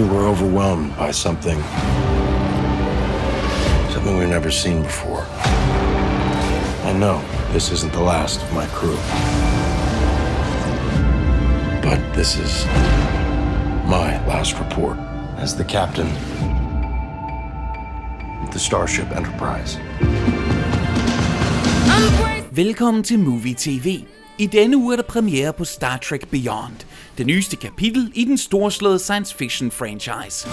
we were overwhelmed by something we've never seen before. I know this isn't the last of my crew, but this is my last report as the captain of the Starship Enterprise. Velkommen til Moovy TV. I denne uge er der premiere på Star Trek Beyond, det nyeste kapitel i den storslåede science fiction franchise.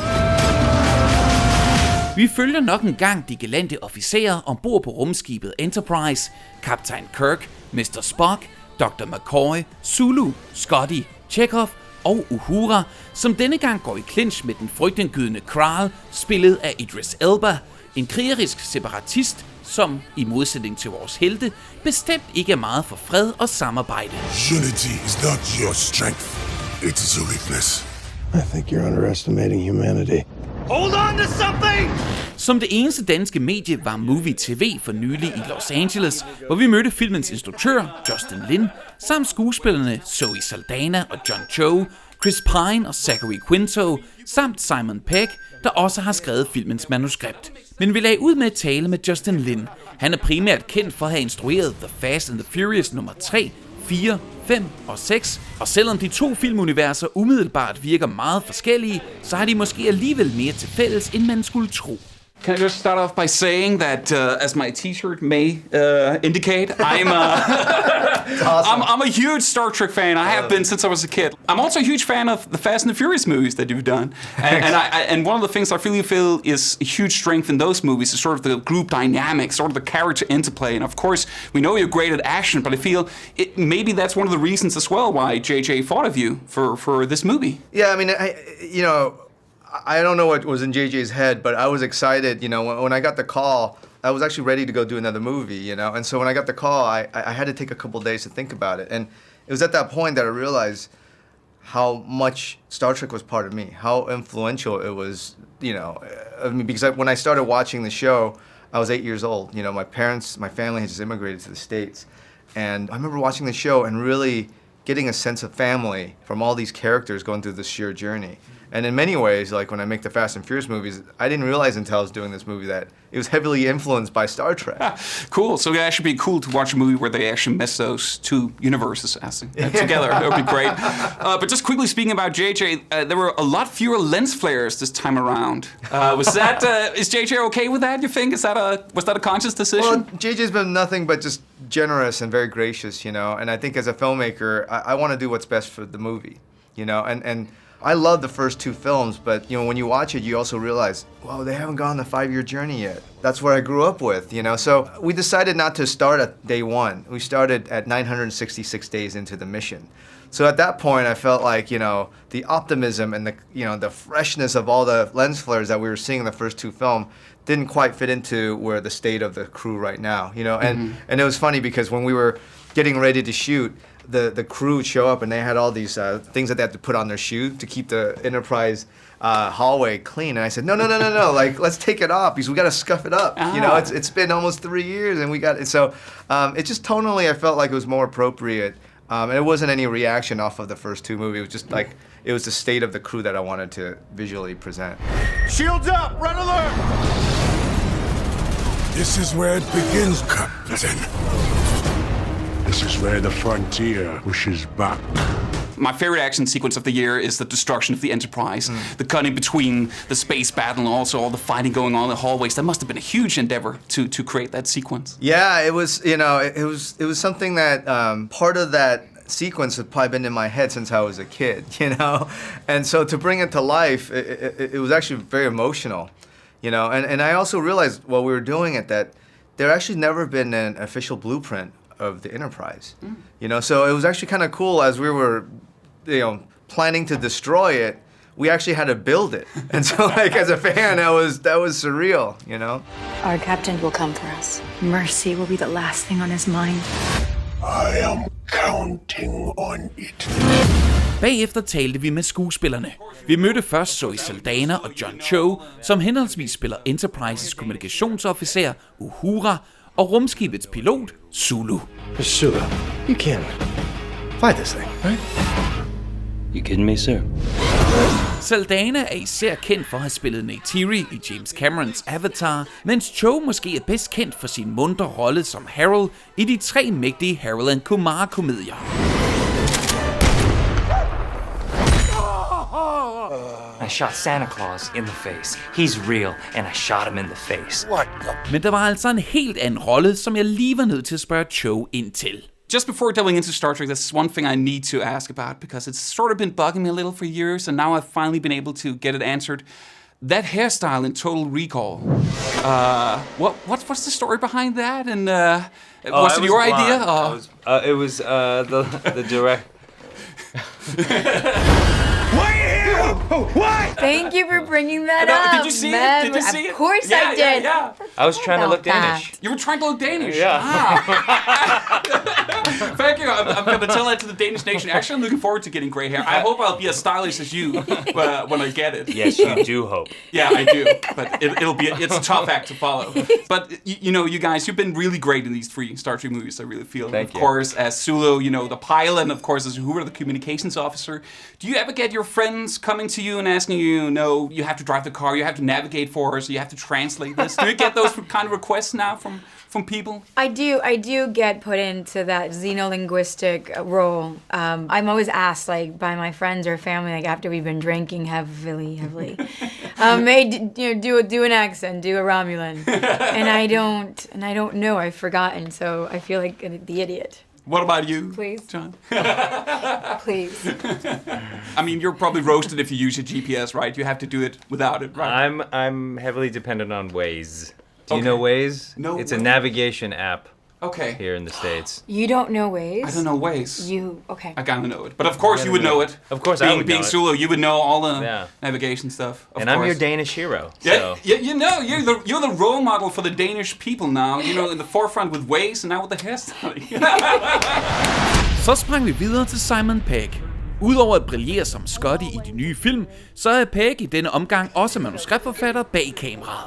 Vi følger nok en gang de galante officerer ombord på rumskibet Enterprise, kaptajn Kirk, Mr. Spock, Dr. McCoy, Sulu, Scotty, Chekhov og Uhura, som denne gang går i clinch med den frygtindgydende Kral, spillet af Idris Elba, en krigerisk separatist, som i modsætning til vores helte, bestemt ikke er meget for fred og samarbejde. Unity is not your strength, it is your weakness. I think you're underestimating humanity. Hold on to something! Som det eneste danske medie var Moovy TV for nylig i Los Angeles, hvor vi mødte filmens instruktør, Justin Lin, samt skuespillerne Zoë Saldana og John Cho, Chris Pine og Zachary Quinto, samt Simon Pegg, der også har skrevet filmens manuskript. Men vi lagde ud med at tale med Justin Lin. Han er primært kendt for at have instrueret The Fast and the Furious nummer 3, 4, 5 og 6, og selvom de to filmuniverser umiddelbart virker meget forskellige, så har de måske alligevel mere til fælles, end man skulle tro. Can I just start off by saying that, as my T-shirt may indicate, I'm a huge Star Trek fan. I have been since I was a kid. I'm also a huge fan of the Fast and the Furious movies that you've done. And one of the things I really feel is a huge strength in those movies is sort of the group dynamic, sort of the character interplay. And of course, we know you're great at action, but I feel maybe that's one of the reasons as well why JJ thought of you for this movie. Yeah, I mean, I don't know what was in JJ's head, but I was excited, when I got the call, I was actually ready to go do another movie, And so when I got the call, I had to take a couple days to think about it. And it was at that point that I realized how much Star Trek was part of me, how influential it was, because when I started watching the show, I was 8 years old. My family had just immigrated to the States. And I remember watching the show and really getting a sense of family from all these characters going through this sheer journey. And in many ways, like when I make the Fast and Furious movies, I didn't realize until I was doing this movie that it was heavily influenced by Star Trek. Cool. So it would actually be cool to watch a movie where they actually mix those two universes together. That would be great. But just quickly speaking about JJ, there were a lot fewer lens flares this time around. Is JJ okay with that, you think? Was that a conscious decision? Well, JJ's been nothing but just generous and very gracious, And I think as a filmmaker, I want to do what's best for the movie, And I love the first two films, but when you watch it, you also realize, wow, they haven't gone the 5-year journey yet. That's what I grew up with, So we decided not to start at day one. We started at 966 days into the mission. So at that point, I felt like, the optimism and the freshness of all the lens flares that we were seeing in the first two films didn't quite fit into where the state of the crew right now, And it was funny because when we were getting ready to shoot, the crew would show up and they had all these things that they had to put on their shoes to keep the Enterprise hallway clean. And I said, no, like, let's take it off because we got to scuff it up. It's been almost 3 years and we got it. So it just tonally, I felt like it was more appropriate. And it wasn't any reaction off of the first two movies. It was just like, it was the state of the crew that I wanted to visually present. Shields up! Red alert! This is where it begins, Captain. This is where the frontier pushes back. My favorite action sequence of the year is the destruction of the Enterprise. The cutting between the space battle and also all the fighting going on in the hallways. That must have been a huge endeavor to create that sequence. Yeah, it was, it was something that part of that sequence had probably been in my head since I was a kid, And so to bring it to life, it was actually very emotional, And I also realized while we were doing it that there actually never been an official blueprint of the Enterprise, So it was actually kind of cool as we were, planning to destroy it. We actually had to build it, and so as a fan, that was surreal, Our captain will come for us. Mercy will be the last thing on his mind. I am counting on it. Bagefter talte vi med skuespillerne. Vi mødte først Zoë Saldana og John Cho, som henholdsvis spiller Enterprises kommunikationsofficer Uhura og rumskibets pilot Sulu. Sulu, you can fight this thing, right? You kidding me, sir? Saldana er især kendt for at have spillet Neytiri i James Camerons Avatar, mens Cho måske er bedst kendt for sin muntre rolle som Harold i de 3 mægtige Harold and Kumar-komedier. I shot Santa Claus in the face. He's real, and I shot him in the face. Men der var altså en helt anden rolle, som jeg lige var nødt til at spørge Cho ind til. Just before delving into Star Trek, there's one thing I need to ask about because it's sort of been bugging me a little for years, and now I've finally been able to get it answered. That hairstyle in Total Recall. What's the story behind that? And was it your idea? It was the direct. Why are you here? What? Thank you for bringing that up. Did you see man. it? Did you see it? Of course I did. Yeah. I was trying to look Danish. You were trying to look Danish? Yeah. Thank you. I'm going to tell that to the Danish nation. Actually, I'm looking forward to getting gray hair. I hope I'll be as stylish as you when I get it. Yes, you do hope. Yeah, I do. But it's a tough act to follow. But you guys, you've been really great in these 3 Star Trek movies. I really feel. Thank you. Of course, as Sulu, the pilot, and of course as Uhura, the communications officer. Do you ever get your friends coming to you and asking you, you have to drive the car, you have to navigate for us, you have to translate this? Do you get those kind of requests now from people? I do get put into that xenolinguistic role. I'm always asked, like, by my friends or family, like after we've been drinking heavily, do an accent, do a Romulan, and I don't know. I've forgotten, so I feel like the idiot. What about you, Please. John? Please. I mean, you're probably roasted if you use your GPS, right? You have to do it without it, right? I'm heavily dependent on Waze. Do you know Waze? No. It's a navigation app. Okay. Here in the States. You don't know Waze? I don't know Waze. Okay. I gotta know it. But of course you would know it. Of course I would being know it. Sulu, you would know all the navigation stuff. Of and course. I'm your Danish hero. Yeah, So. you're the role model for the Danish people now. In the forefront with Waze and now with the hairstyle. Så sprang vi videre til Simon Pegg. Udover at brillere som Scotty i de nye film, så er Pegg i denne omgang også manuskriptforfatter bag kameraet.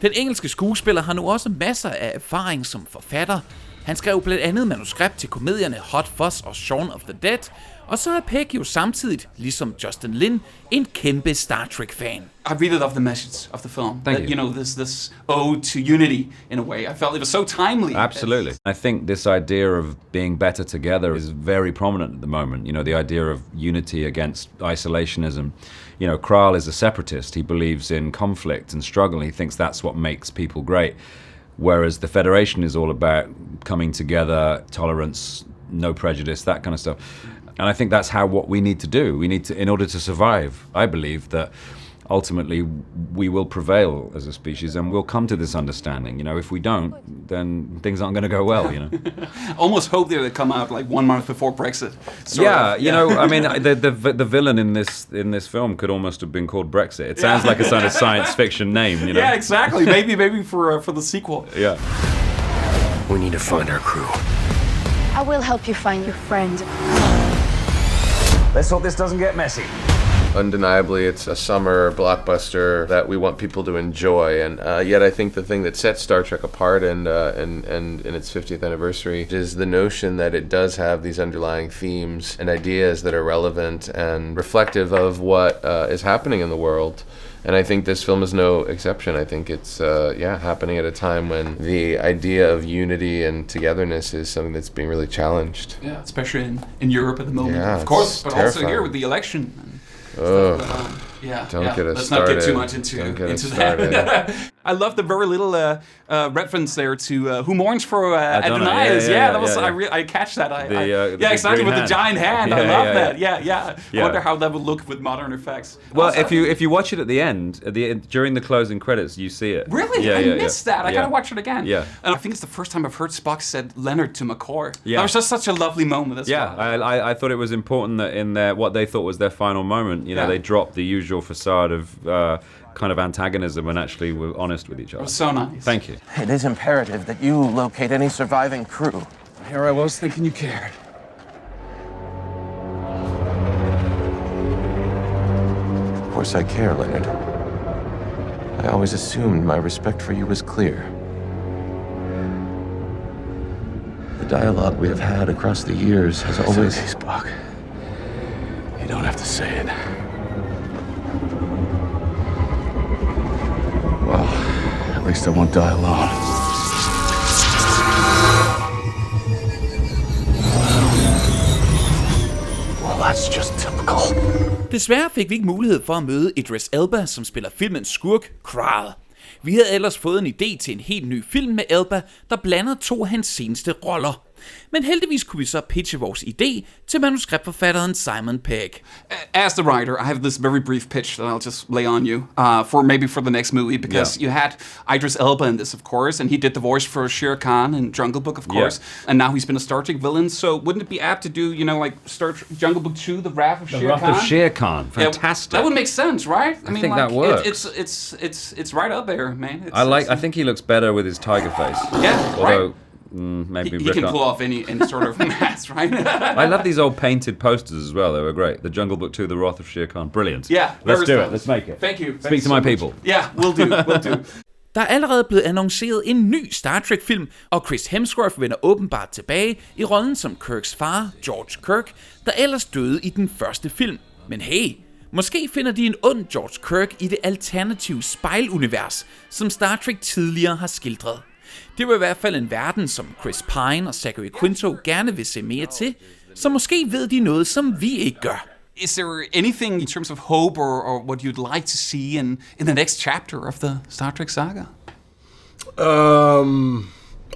Den engelske skuespiller har nu også masser af erfaring som forfatter. Han skrev bl.a. manuskript til komedierne Hot Fuzz og Shaun of the Dead, og så er Pegg jo samtidig, ligesom Justin Lin, en kæmpe Star Trek-fan. I really love the message of the film. Thank you. This ode to unity in a way. I felt it was so timely. Absolutely. I think this idea of being better together is very prominent at the moment. The idea of unity against isolationism. Kral is a separatist. He believes in conflict and struggle. He thinks that's what makes people great. Whereas the Federation is all about coming together, tolerance, no prejudice, that kind of stuff. And I think that's what we need to do. We need to, in order to survive, I believe that ultimately we will prevail as a species and we'll come to this understanding. If we don't, then things aren't going to go well, Almost hope they would come out like 1 month before Brexit. I mean, the villain in this film could almost have been called Brexit. It sounds like a sort of science fiction name, Yeah, exactly. Maybe for the sequel. Yeah. We need to find our crew. I will help you find your friend. Let's hope this doesn't get messy. Undeniably, it's a summer blockbuster that we want people to enjoy, and yet I think the thing that sets Star Trek apart and in its 50th anniversary is the notion that it does have these underlying themes and ideas that are relevant and reflective of what is happening in the world. And I think this film is no exception. I think it's happening at a time when the idea of unity and togetherness is something that's being really challenged. Yeah, especially in Europe at the moment, yeah, of course, but terrifying. also here with the election. Ugh. Don't get us Let's started. not get too much into that. I love the very little reference there to Who Mourns for Adonais. I catch that. Exactly, with the giant hand. I love that. Yeah. I wonder how that would look with modern effects. Well, also, if you watch it at the end, during the closing credits, you see it. Really? I missed that. I gotta watch it again. Yeah. And I think it's the first time I've heard Spock said Leonard to McCoy. Yeah. That was just such a lovely moment as well. I thought it was important that in what they thought was their final moment, they dropped the usual facade of kind of antagonism and actually were honest with each other. It was so nice. Thank you. It is imperative that you locate any surviving crew. Here I was thinking you cared. Of course I care, Leonard. I always assumed my respect for you was clear. The dialogue we have had across the years has always... Spock. You don't have to say it. Well, at least I won't die alone. Well, that's just typical. Desværre fik vi ikke mulighed for at møde Idris Elba, som spiller filmens skurk, Kral. Vi havde ellers fået en idé til en helt ny film med Elba, der blander to af hans seneste roller. Men heldigvis kunne vi så pitche vores idé til manuskriptforfatteren Simon Pegg. As the writer, I have this very brief pitch that I'll just lay on you for the next movie, because you had Idris Elba in this, of course, and he did the voice for Shere Khan in Jungle Book, of course, and now he's been a Star Trek villain. So wouldn't it be apt to do, like Jungle Book 2, The Wrath of Shere Khan? The Wrath of Shere Khan, fantastic. That would make sense, right? I think that works. It's right up there, man. I think he looks better with his tiger face. Yeah, although, right. Maybe he can pull off any sort of mask, right? I love these old painted posters as well. They were great. The Jungle Book 2, The Wrath of Shere Khan. Brilliant. Yeah. Let's do it. Let's make it. Thank you. Speak to my people. Yeah, we'll do. Der er allerede blevet annonceret en ny Star Trek-film, og Chris Hemsworth vender åbenbart tilbage i rollen som Kirks far, George Kirk, der ellers døde i den første film. Men hey, måske finder de en ond George Kirk i det alternative spejlunivers, som Star Trek tidligere har skildret. Det var i hvert fald en verden, som Chris Pine og Zachary Quinto gerne vil se mere til, så måske ved de noget, som vi ikke gør. Is there anything in terms of hope or what you'd like to see in the next chapter of the Star Trek saga?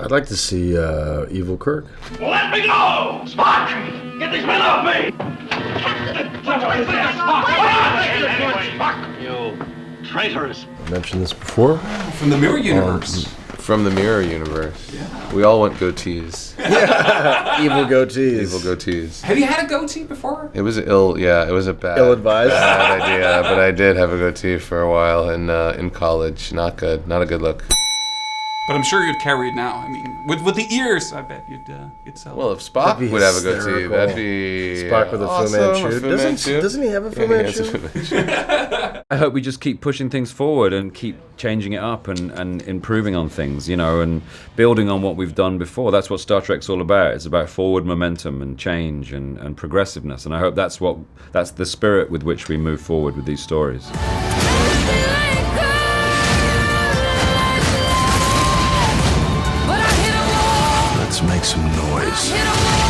I'd like to see Evil Kirk. Let me go! Spock! Get these men off me! Spock! You traitors! I mentioned this before. From the Mirror Universe. From the Mirror Universe. Yeah. We all want goatees. Evil goatees. Evil goatees. Have you had a goatee before? It was a ill-advised bad idea, but I did have a goatee for a while in college. Not good. Not a good look. But I'm sure you'd carry it now. I mean, with the ears, I bet you'd sell it. Well, if Spock would have a goatee, that'd be Spock with a Fu Manchu. Doesn't he have a Fu Manchu? I hope we just keep pushing things forward and keep changing it up and improving on things, and building on what we've done before. That's what Star Trek's all about. It's about forward momentum and change and progressiveness. And I hope that's the spirit with which we move forward with these stories. Let's make some noise.